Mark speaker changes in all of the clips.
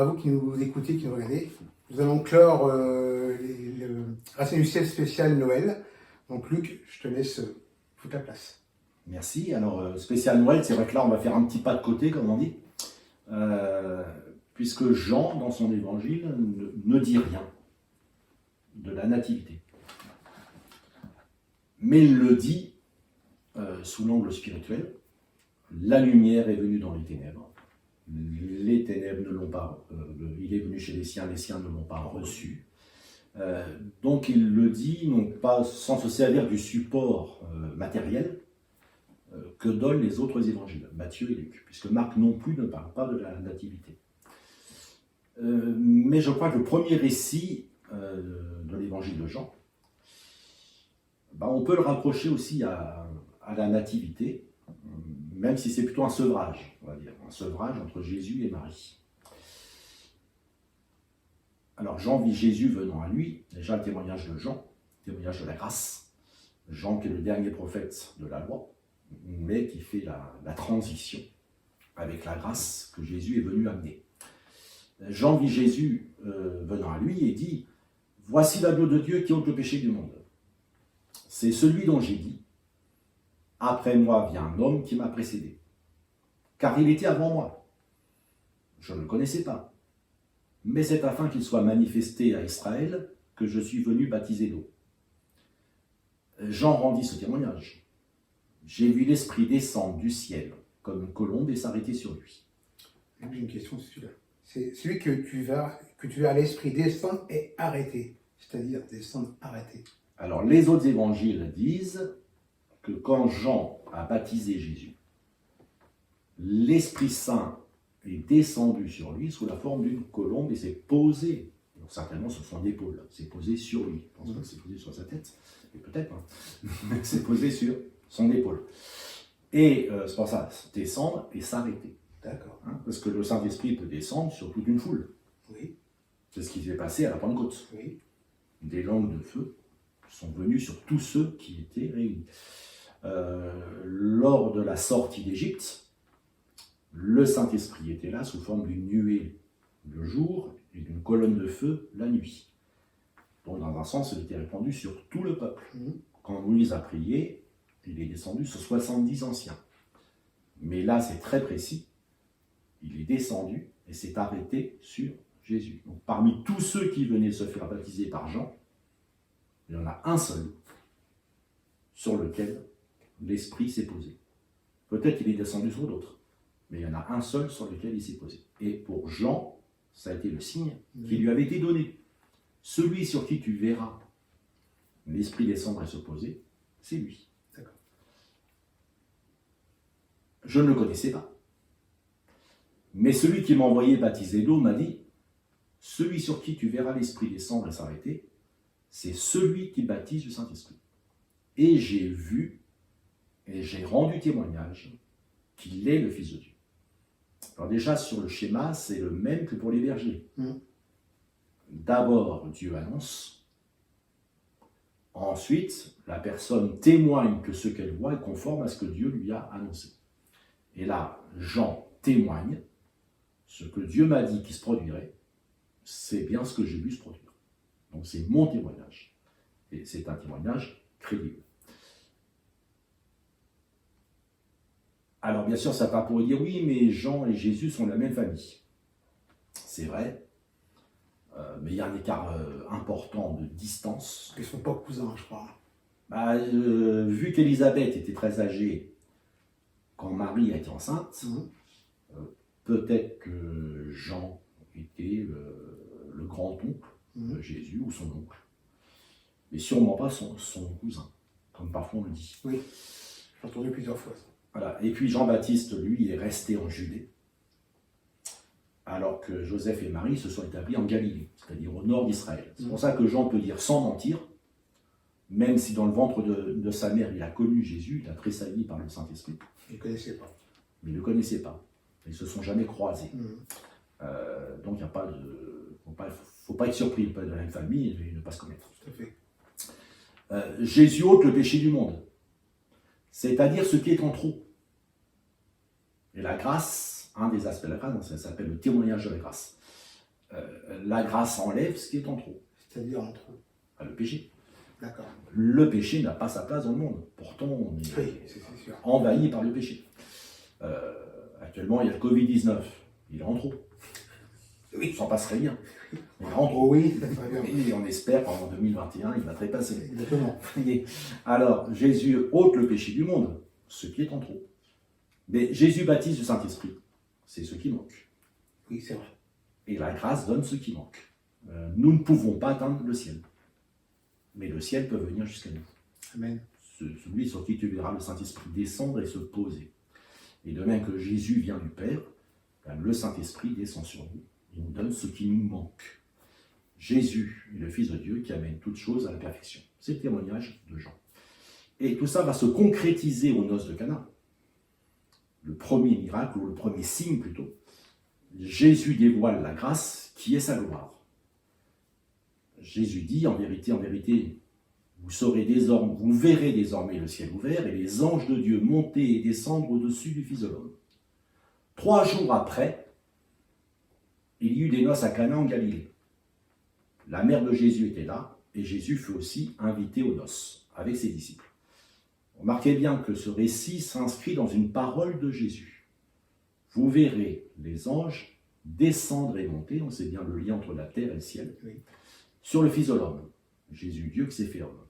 Speaker 1: à vous qui nous écoutez, qui nous regardez. Nous allons clore le Racine du ciel spécial Noël. Donc Luc, je te laisse toute la place.
Speaker 2: Merci. Alors, spécial Noël, c'est vrai que là, on va faire un petit pas de côté, comme on dit, puisque Jean, dans son évangile, ne dit rien de la nativité. Mais il le dit sous l'angle spirituel. La lumière est venue dans les ténèbres ne l'ont pas, il est venu chez les siens ne l'ont pas reçu. Donc il le dit, non pas sans se servir du support matériel que donnent les autres évangiles, Matthieu et Luc, puisque Marc non plus ne parle pas de la nativité. Mais je crois que le premier récit de l'évangile de Jean, on peut le rapprocher aussi à la nativité, même si c'est plutôt un sevrage, on va dire, un sevrage entre Jésus et Marie. Alors Jean vit Jésus venant à lui, déjà le témoignage de Jean, le témoignage de la grâce, Jean qui est le dernier prophète de la loi, mais qui fait la transition avec la grâce que Jésus est venu amener. Jean vit Jésus venant à lui et dit « Voici l'agneau de Dieu qui ôte le péché du monde. C'est celui dont j'ai dit, après moi vient un homme qui m'a précédé, car il était avant moi. Je ne le connaissais pas, mais c'est afin qu'il soit manifesté à Israël que je suis venu baptiser d'eau. » Jean rendit ce témoignage. J'ai vu l'Esprit descendre du ciel comme une colombe et s'arrêter sur lui.
Speaker 1: J'ai une question sur celui-là. C'est celui que tu verras l'Esprit descendre et arrêter, c'est-à-dire descendre, arrêter.
Speaker 2: Alors les autres évangiles disent que quand Jean a baptisé Jésus, l'Esprit Saint est descendu sur lui sous la forme d'une colombe et s'est posé, donc certainement sur son épaule, s'est posé sur lui. Je pense pas que c'est posé sur sa tête, mais peut-être, mais c'est posé sur son épaule. Et c'est pour ça, descendre et s'arrêter.
Speaker 1: D'accord.
Speaker 2: Parce que le Saint-Esprit peut descendre sur toute une foule.
Speaker 1: Oui.
Speaker 2: C'est ce qui s'est passé à la Pentecôte.
Speaker 1: Oui.
Speaker 2: Des langues de feu sont venues sur tous ceux qui étaient réunis. Lors de la sortie d'Égypte, le Saint-Esprit était là sous forme d'une nuée le jour et d'une colonne de feu la nuit. Donc dans un sens, il était répandu sur tout le peuple. Quand Moïse a prié, il est descendu sur 70 anciens. Mais là, c'est très précis. Il est descendu et s'est arrêté sur Jésus. Donc parmi tous ceux qui venaient se faire baptiser par Jean, il y en a un seul sur lequel l'Esprit s'est posé. Peut-être qu'il est descendu sur d'autres, mais il y en a un seul sur lequel il s'est posé. Et pour Jean, ça a été le signe qui lui avait été donné. Celui sur qui tu verras l'Esprit descendre et se poser, c'est lui.
Speaker 1: D'accord.
Speaker 2: Je ne le connaissais pas. Mais celui qui m'a envoyé baptiser d'eau m'a dit « Celui sur qui tu verras l'Esprit descendre et s'arrêter, c'est celui qui baptise du Saint-Esprit. » Et j'ai vu et j'ai rendu témoignage qu'il est le Fils de Dieu. Alors déjà, sur le schéma, c'est le même que pour les bergers. D'abord, Dieu annonce. Ensuite, la personne témoigne que ce qu'elle voit est conforme à ce que Dieu lui a annoncé. Et là, Jean témoigne. Ce que Dieu m'a dit qui se produirait, c'est bien ce que j'ai vu se produire. Donc c'est mon témoignage. Et c'est un témoignage crédible. Alors bien sûr, certains pourraient dire, oui, mais Jean et Jésus sont de la même famille. C'est vrai, mais il y a un écart important de distance.
Speaker 1: Ils ne sont pas cousins, je crois.
Speaker 2: Vu qu'Élisabeth était très âgée quand Marie a été enceinte, peut-être que Jean était le grand-oncle de Jésus ou son oncle, mais sûrement pas son cousin, comme parfois on le dit.
Speaker 1: Oui, j'ai entendu plusieurs fois ça.
Speaker 2: Voilà. Et puis Jean-Baptiste, lui, est resté en Judée, alors que Joseph et Marie se sont établis en Galilée, c'est-à-dire au nord d'Israël. C'est pour ça que Jean peut dire sans mentir, même si dans le ventre de sa mère, il a connu Jésus, il a tressailli par le Saint-Esprit.
Speaker 1: Il ne le connaissait pas.
Speaker 2: Mais il ne le connaissait pas. Ils ne se sont jamais croisés. Donc il n'y a pas de... faut pas être surpris, pas de la même famille et ne pas se connaître.
Speaker 1: Tout à fait.
Speaker 2: Jésus ôte le péché du monde, c'est-à-dire ce qui est en trop. Et la grâce, un des aspects de la grâce, ça s'appelle le témoignage de la grâce. La grâce enlève ce qui est en trop.
Speaker 1: C'est-à-dire en trop.
Speaker 2: Le péché.
Speaker 1: D'accord.
Speaker 2: Le péché n'a pas sa place dans le monde. Pourtant, on est
Speaker 1: Oui, c'est sûr.
Speaker 2: envahi par le péché. Actuellement, il y a le Covid-19. Il est en trop.
Speaker 1: Oui.
Speaker 2: Ça passerait bien. Il est en trop.
Speaker 1: Oh oui, ça serait bien.
Speaker 2: Et on espère qu'en 2021, il va trépasser.
Speaker 1: Exactement.
Speaker 2: Alors, Jésus ôte le péché du monde, ce qui est en trop. Mais Jésus baptise du Saint-Esprit. C'est ce qui manque.
Speaker 1: Oui, c'est vrai.
Speaker 2: Et la grâce donne ce qui manque. Nous ne pouvons pas atteindre le ciel. Mais le ciel peut venir jusqu'à nous.
Speaker 1: Amen.
Speaker 2: Celui sur qui tu verras le Saint-Esprit descendre et se poser. Et de même que Jésus vient du Père, le Saint-Esprit descend sur nous et nous donne ce qui nous manque. Jésus est le Fils de Dieu qui amène toutes choses à la perfection. C'est le témoignage de Jean. Et tout ça va se concrétiser aux noces de Cana. Le premier miracle, ou le premier signe plutôt, Jésus dévoile la grâce qui est sa gloire. Jésus dit, en vérité, vous verrez désormais le ciel ouvert et les anges de Dieu monter et descendre au-dessus du Fils de l'homme. 3 jours après, il y eut des noces à Cana en Galilée. La mère de Jésus était là, et Jésus fut aussi invité aux noces, avec ses disciples. Remarquez bien que ce récit s'inscrit dans une parole de Jésus. Vous verrez les anges descendre et monter, on sait bien le lien entre la terre et le ciel,
Speaker 1: Oui.
Speaker 2: sur le Fils de l'homme, Jésus, Dieu qui s'est fait homme.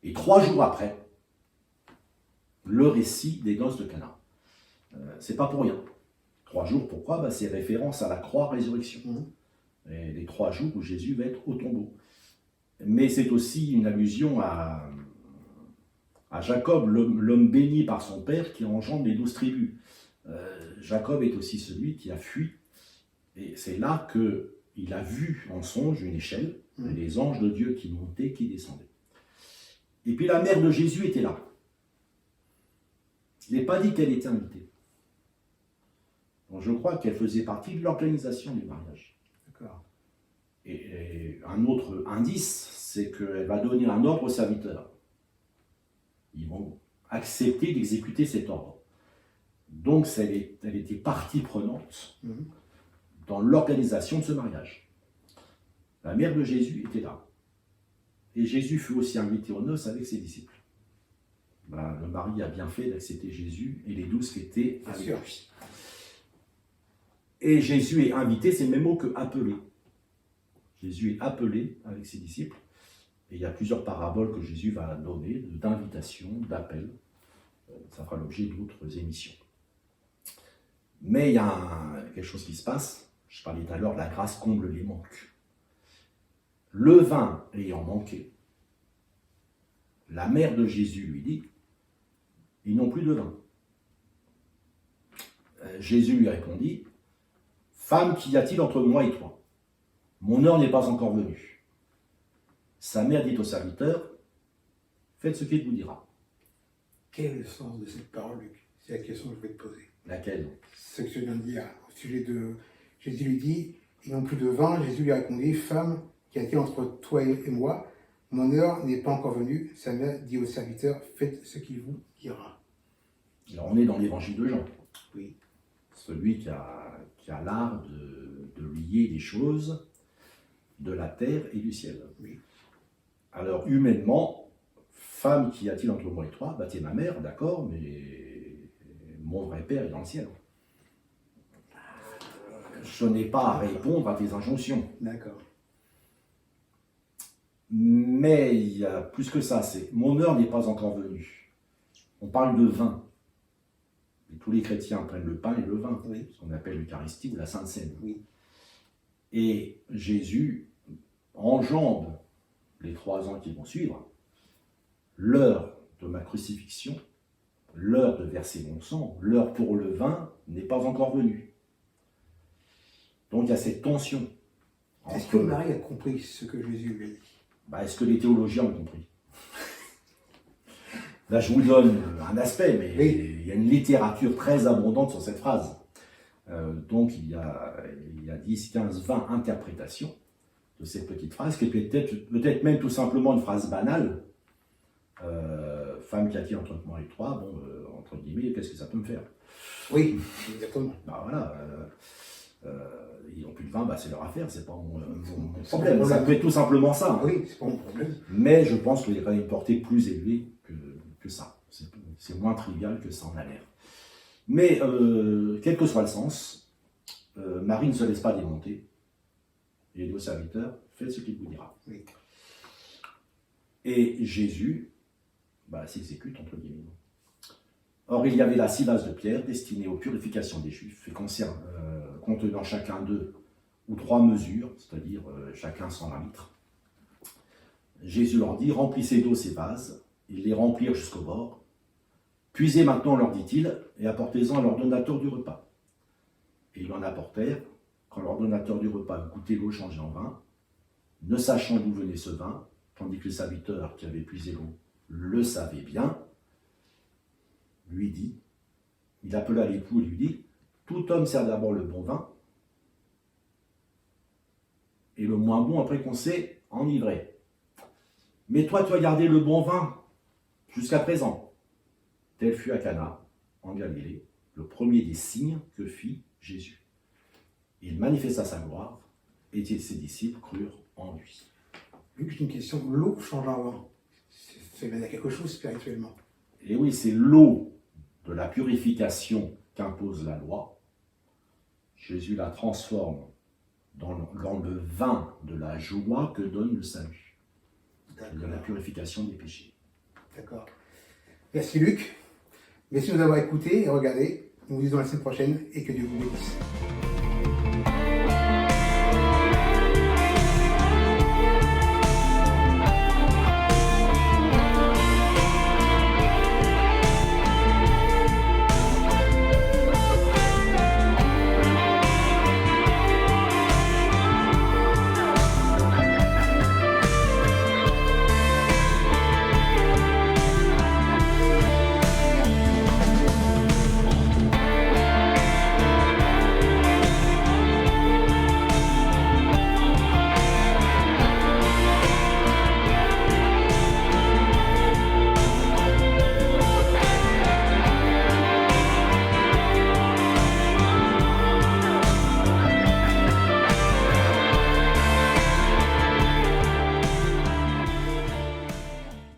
Speaker 2: Et 3 jours après, le récit des noces de Cana. C'est pas pour rien. 3 jours, pourquoi? C'est référence à la croix-résurrection. Et les 3 jours où Jésus va être au tombeau. Mais c'est aussi une allusion à Jacob, l'homme béni par son père qui engendre les 12 tribus. Jacob est aussi celui qui a fui. Et c'est là qu'il a vu en songe une échelle, les anges de Dieu qui montaient, qui descendaient. Et puis la mère de Jésus était là. Il n'est pas dit qu'elle était invitée. Donc je crois qu'elle faisait partie de l'organisation du mariage.
Speaker 1: D'accord.
Speaker 2: Et un autre indice, c'est qu'elle va donner un ordre aux serviteurs. Ils vont accepter d'exécuter cet ordre. Donc elle était partie prenante dans l'organisation de ce mariage. La mère de Jésus était là. Et Jésus fut aussi invité aux noces avec ses disciples. Le mari a bien fait d'accepter Jésus et les 12 qui étaient avec lui. Et Jésus est invité, c'est le même mot que appelé. Jésus est appelé avec ses disciples. Et il y a plusieurs paraboles que Jésus va donner, d'invitation, d'appel. Ça fera l'objet d'autres émissions. Mais il y a quelque chose qui se passe. Je parlais tout à l'heure, la grâce comble les manques. Le vin ayant manqué, la mère de Jésus lui dit, ils n'ont plus de vin. Jésus lui répondit, femme, qu'y a-t-il entre moi et toi? Mon heure n'est pas encore venue. Sa mère dit au serviteur, faites ce qu'il vous dira.
Speaker 1: Quel est le sens de cette parole, Luc? C'est la question que je vais te poser.
Speaker 2: Laquelle?
Speaker 1: Ce que je viens de dire au sujet de... Jésus lui dit, ils n'ont plus de vin. Jésus lui répondit, femme, qu'y a-t-il entre toi et moi? Mon heure n'est pas encore venue. Sa mère dit au serviteur, faites ce qu'il vous dira.
Speaker 2: Alors on est dans l'évangile de Jean.
Speaker 1: Oui.
Speaker 2: Celui qui a l'art de lier les choses de la terre et du ciel.
Speaker 1: Oui.
Speaker 2: Alors humainement, femme, qu'y a-t-il entre moi et toi? T'es ma mère, d'accord, mais mon vrai père est dans le ciel. Je n'ai pas à répondre à tes injonctions.
Speaker 1: D'accord.
Speaker 2: Mais il y a plus que ça, c'est mon heure n'est pas encore venue. On parle de vin. Et tous les chrétiens prennent le pain et le vin, ce qu'on appelle l'Eucharistie ou la Sainte Seine.
Speaker 1: Oui.
Speaker 2: Et Jésus enjambe les 3 ans qui vont suivre, l'heure de ma crucifixion, l'heure de verser mon sang, l'heure pour le vin n'est pas encore venue. Donc il y a cette tension.
Speaker 1: Est-ce que Marie a compris ce que Jésus lui a dit?
Speaker 2: Est-ce que les théologiens ont compris? Là, je vous donne un aspect, mais il y a une littérature très abondante sur cette phrase. Donc, il y a 10, 15, 20 interprétations de cette petite phrase, qui est peut-être même tout simplement une phrase banale. Femme, qu'y a-t-il entre moi et toi? Entre guillemets, qu'est-ce que ça peut me faire?
Speaker 1: Oui, exactement.
Speaker 2: Voilà. Ils n'ont plus de vin, bah, c'est leur affaire, c'est pas mon
Speaker 1: C'est
Speaker 2: problème.
Speaker 1: mon
Speaker 2: Ça
Speaker 1: problème.
Speaker 2: peut être tout simplement ça.
Speaker 1: Ah oui, c'est pas mon problème.
Speaker 2: Mais je pense qu'il y a quand même une portée plus élevée que ça. C'est moins trivial que ça en a l'air. Mais, quel que soit le sens, Marie ne se laisse pas démonter. Et il dit au serviteur, faites ce qu'il vous dira.
Speaker 1: Oui.
Speaker 2: Et Jésus s'exécute, entre guillemets. Or, il y avait là 6 vases de pierre destinés aux purifications des Juifs et contenant chacun 2 ou 3 mesures, c'est-à-dire chacun 120 litres. Jésus leur dit, remplissez d'eau ces vases. Ils les remplirent jusqu'au bord. Puisez maintenant, leur dit-il, et apportez-en à l'ordonnateur du repas. Et ils en apportèrent. Quand l'ordonnateur du repas goûtait l'eau changée en vin, ne sachant d'où venait ce vin, tandis que le serviteur qui avait puisé l'eau le savait bien, il appela l'époux et lui dit, tout homme sert d'abord le bon vin, et le moins bon après qu'on s'est enivré. Mais toi, tu as gardé le bon vin jusqu'à présent. Tel fut à Cana, en Galilée, le premier des signes que fit Jésus. Il manifesta sa gloire, et ses disciples crurent en lui.
Speaker 1: Luc, j'ai une question. L'eau change en vin. Ça veut dire quelque chose spirituellement.
Speaker 2: Et oui, c'est l'eau de la purification qu'impose la loi. Jésus la transforme dans le vin de la joie que donne le salut, de la purification des péchés.
Speaker 1: D'accord. Merci Luc. Merci de nous avoir écoutés et regardés. Nous vous disons à la semaine prochaine et que Dieu vous bénisse.